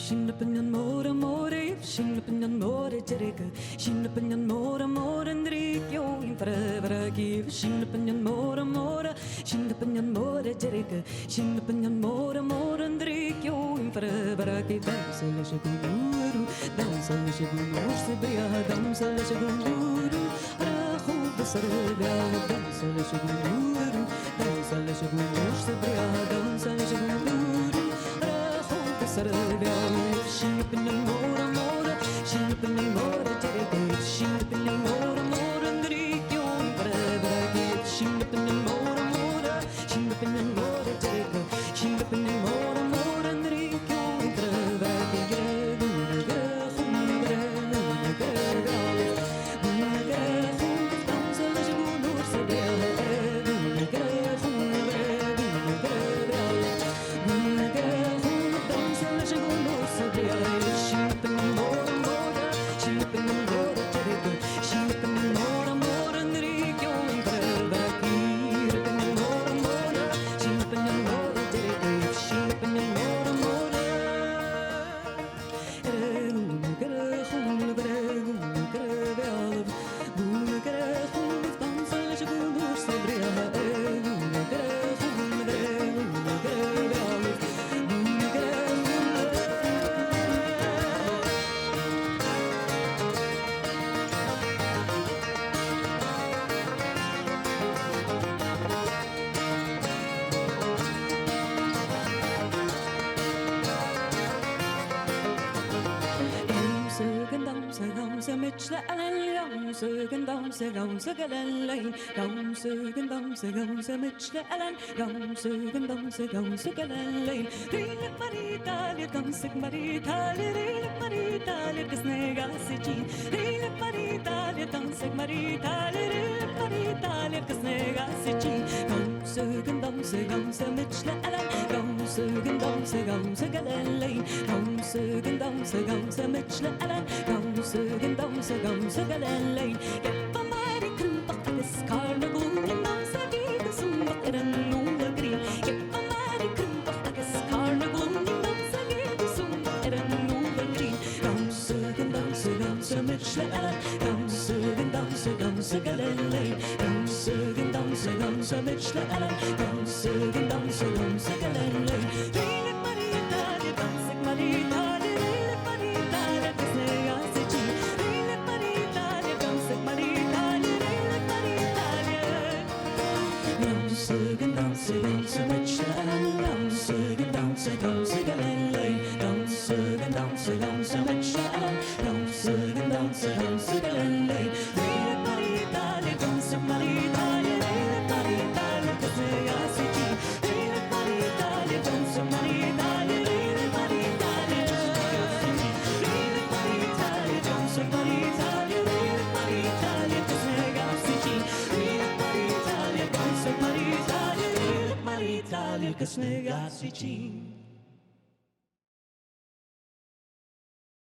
Shinnapanyan more more, Shinnapanyan more Jerica, Shinnapanyan more and Rikyo in forever give, Shinnapanyan more, Shinnapanyan more Jerica, Shinnapanyan more and Rikyo in forever give, Damsel Shaguru, Sibria, Damsel Shaguru, Rahu, the Sarabia, Damsel Shaguru, Damsel Shaguru, Sibria, Damsel Shaguru, Rahu, the Sarabia, Shinnapanyan more, Shinnapanyan more, Jerica, Shinnapanyan more and Rikyo in forever give, Shinnapanyan more, Shinnapanyan more Jerica, Shinnapanyan more and Rikyo in forever give. Italia, che snegazzi